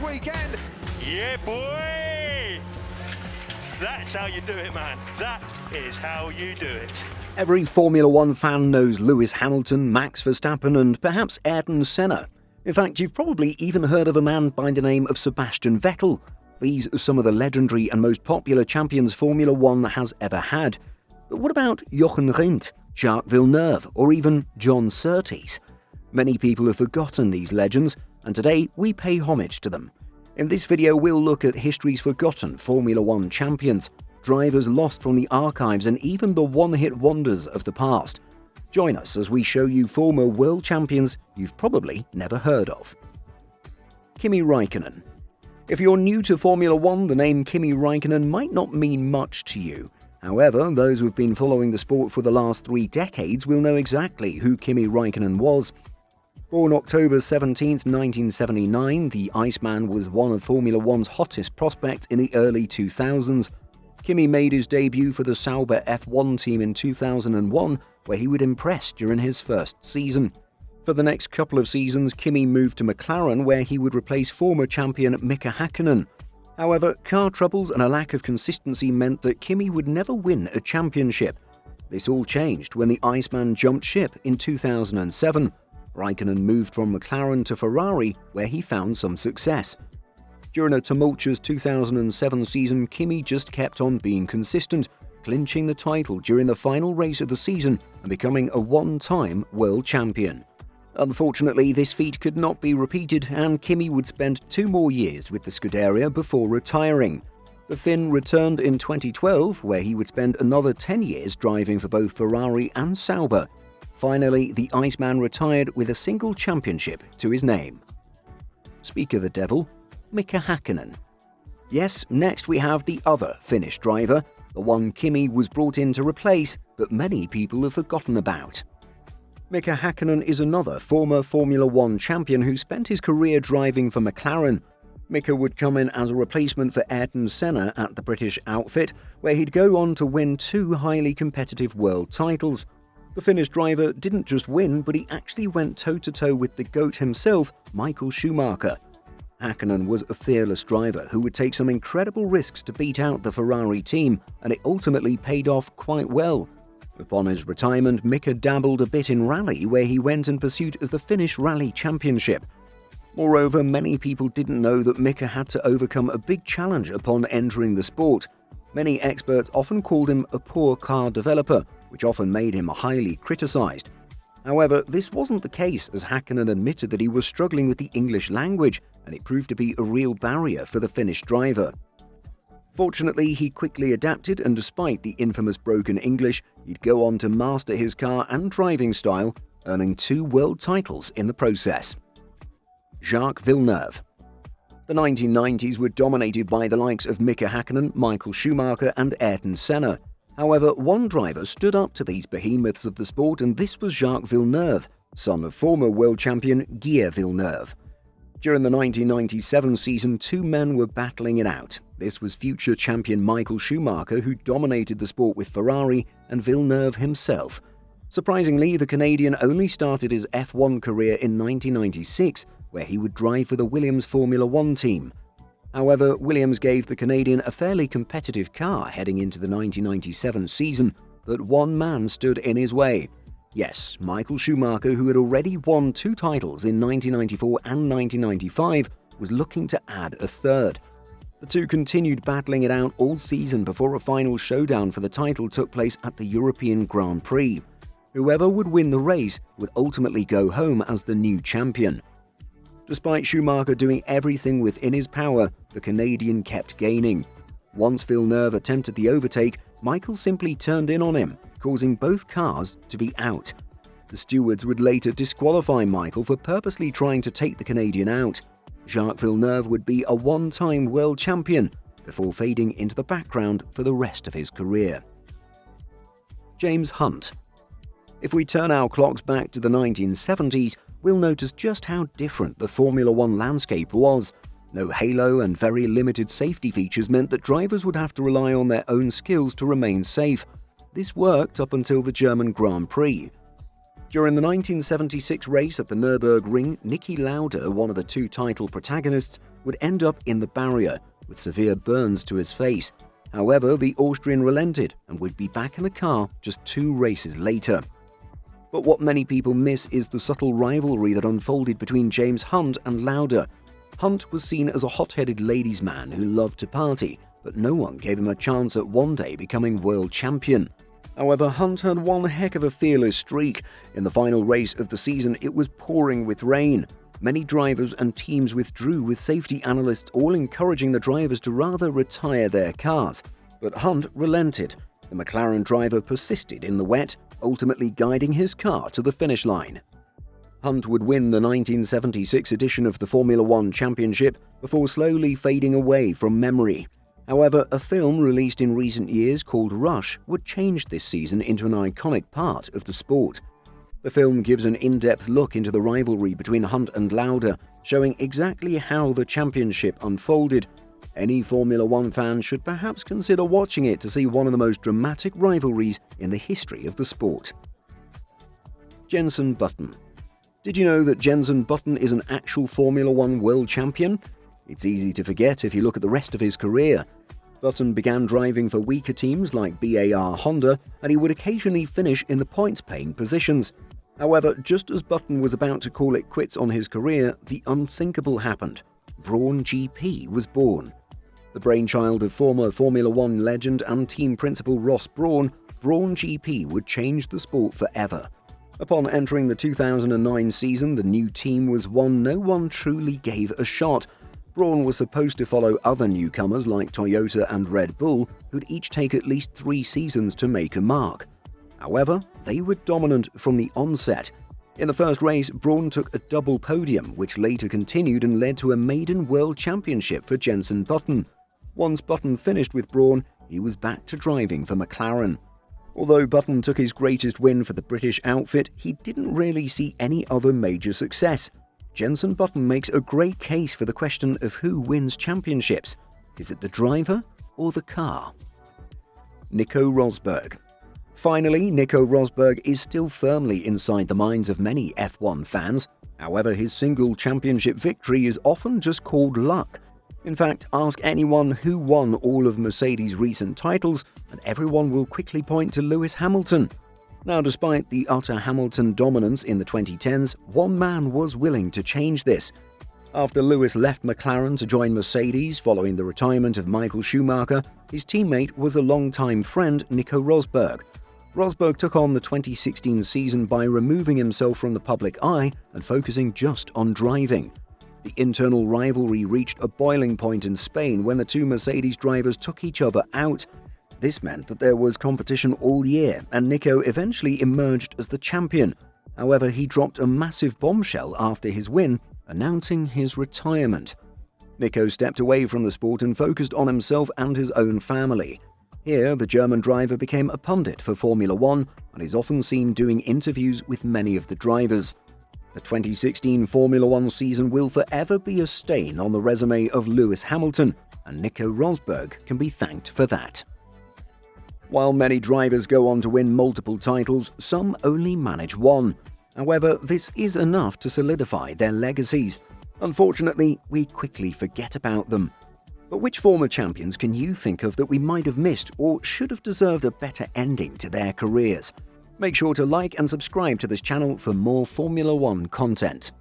weekend. Yeah, boy! That's how you do it, man. That is how you do it. Every Formula One fan knows Lewis Hamilton, Max Verstappen, and perhaps Ayrton Senna. In fact, you've probably even heard of a man by the name of Sebastian Vettel. These are some of the legendary and most popular champions Formula One has ever had. But what about Jochen Rindt, Jacques Villeneuve, or even John Surtees? Many people have forgotten these legends, and today we pay homage to them. In this video, we'll look at history's forgotten Formula One champions, drivers lost from the archives, and even the one-hit wonders of the past. Join us as we show you former world champions you've probably never heard of. Kimi Räikkönen. If you're new to Formula One, the name Kimi Räikkönen might not mean much to you. However, those who've been following the sport for the last 3 decades will know exactly who Kimi Räikkönen was. Born October 17, 1979, the Iceman was one of Formula One's hottest prospects in the early 2000s. Kimi made his debut for the Sauber F1 team in 2001, where he would impress during his first season. For the next couple of seasons, Kimi moved to McLaren, where he would replace former champion Mika Häkkinen. However, car troubles and a lack of consistency meant that Kimi would never win a championship. This all changed when the Iceman jumped ship in 2007. Räikkönen moved from McLaren to Ferrari, where he found some success. During a tumultuous 2007 season, Kimi just kept on being consistent, clinching the title during the final race of the season and becoming a one-time world champion. Unfortunately, this feat could not be repeated, and Kimi would spend 2 more years with the Scuderia before retiring. The Finn returned in 2012, where he would spend another 10 years driving for both Ferrari and Sauber. Finally, the Iceman retired with a single championship to his name. Speak of the devil, Mika Häkkinen. Yes, next we have the other Finnish driver, the one Kimi was brought in to replace, but many people have forgotten about. Mika Häkkinen is another former Formula One champion who spent his career driving for McLaren. Mika would come in as a replacement for Ayrton Senna at the British outfit, where he'd go on to win 2 highly competitive world titles. The Finnish driver didn't just win, but he actually went toe-to-toe with the GOAT himself, Michael Schumacher. Häkkinen was a fearless driver who would take some incredible risks to beat out the Ferrari team, and it ultimately paid off quite well. Upon his retirement, Mika dabbled a bit in rally, where he went in pursuit of the Finnish Rally Championship. Moreover, many people didn't know that Mika had to overcome a big challenge upon entering the sport. Many experts often called him a poor car developer, which often made him highly criticized. However, this wasn't the case, as Häkkinen admitted that he was struggling with the English language, and it proved to be a real barrier for the Finnish driver. Fortunately, he quickly adapted, and despite the infamous broken English, he'd go on to master his car and driving style, earning 2 world titles in the process. Jacques Villeneuve. The 1990s were dominated by the likes of Mika Häkkinen, Michael Schumacher, and Ayrton Senna. However, one driver stood up to these behemoths of the sport, and this was Jacques Villeneuve, son of former world champion Guy Villeneuve. During the 1997 season, 2 men were battling it out. This was future champion Michael Schumacher, who dominated the sport with Ferrari, and Villeneuve himself. Surprisingly, the Canadian only started his F1 career in 1996, where he would drive for the Williams Formula One team. However, Williams gave the Canadian a fairly competitive car heading into the 1997 season, but one man stood in his way. Yes, Michael Schumacher, who had already won 2 titles in 1994 and 1995, was looking to add a third. The two continued battling it out all season before a final showdown for the title took place at the European Grand Prix. Whoever would win the race would ultimately go home as the new champion. Despite Schumacher doing everything within his power, the Canadian kept gaining. Once Villeneuve attempted the overtake, Michael simply turned in on him, causing both cars to be out. The stewards would later disqualify Michael for purposely trying to take the Canadian out. Jacques Villeneuve would be a one-time world champion before fading into the background for the rest of his career. James Hunt. If we turn our clocks back to the 1970s, we'll notice just how different the Formula One landscape was. No halo and very limited safety features meant that drivers would have to rely on their own skills to remain safe. This worked up until the German Grand Prix. During the 1976 race at the Nürburgring, Niki Lauda, one of the two title protagonists, would end up in the barrier with severe burns to his face. However, the Austrian relented and would be back in the car just 2 races later. But what many people miss is the subtle rivalry that unfolded between James Hunt and Lauda. Hunt was seen as a hot-headed ladies' man who loved to party, but no one gave him a chance at one day becoming world champion. However, Hunt had one heck of a fearless streak. In the final race of the season, it was pouring with rain. Many drivers and teams withdrew, with safety analysts all encouraging the drivers to rather retire their cars. But Hunt relented. The McLaren driver persisted in the wet, ultimately guiding his car to the finish line. Hunt would win the 1976 edition of the Formula One Championship before slowly fading away from memory. However, a film released in recent years called Rush would change this season into an iconic part of the sport. The film gives an in-depth look into the rivalry between Hunt and Lauda, showing exactly how the championship unfolded. Any Formula One fan should perhaps consider watching it to see one of the most dramatic rivalries in the history of the sport. Jenson Button. Did you know that Jenson Button is an actual Formula One world champion? It's easy to forget if you look at the rest of his career. Button began driving for weaker teams like BAR Honda, and he would occasionally finish in the points-paying positions. However, just as Button was about to call it quits on his career, the unthinkable happened. Brawn GP was born. The brainchild of former Formula One legend and team principal Ross Brawn, Brawn GP would change the sport forever. Upon entering the 2009 season, the new team was one no one truly gave a shot. Brawn was supposed to follow other newcomers like Toyota and Red Bull, who'd each take at least 3 seasons to make a mark. However, they were dominant from the onset. In the first race, Brawn took a double podium, which later continued and led to a maiden world championship for Jenson Button. Once Button finished with Brawn, he was back to driving for McLaren. Although Button took his greatest win for the British outfit, he didn't really see any other major success. Jenson Button makes a great case for the question of who wins championships. Is it the driver or the car? Nico Rosberg. Finally, Nico Rosberg is still firmly inside the minds of many F1 fans. However, his single championship victory is often just called luck. In fact, ask anyone who won all of Mercedes' recent titles, and everyone will quickly point to Lewis Hamilton. Now, despite the utter Hamilton dominance in the 2010s, one man was willing to change this. After Lewis left McLaren to join Mercedes following the retirement of Michael Schumacher, his teammate was a longtime friend Nico Rosberg. Rosberg took on the 2016 season by removing himself from the public eye and focusing just on driving. The internal rivalry reached a boiling point in Spain when the two Mercedes drivers took each other out. This meant that there was competition all year, and Nico eventually emerged as the champion. However, he dropped a massive bombshell after his win, announcing his retirement. Nico stepped away from the sport and focused on himself and his own family. Here, the German driver became a pundit for Formula One and is often seen doing interviews with many of the drivers. The 2016 Formula One season will forever be a stain on the resume of Lewis Hamilton, and Nico Rosberg can be thanked for that. While many drivers go on to win multiple titles, some only manage one. However, this is enough to solidify their legacies. Unfortunately, we quickly forget about them. But which former champions can you think of that we might have missed or should have deserved a better ending to their careers? Make sure to like and subscribe to this channel for more Formula One content.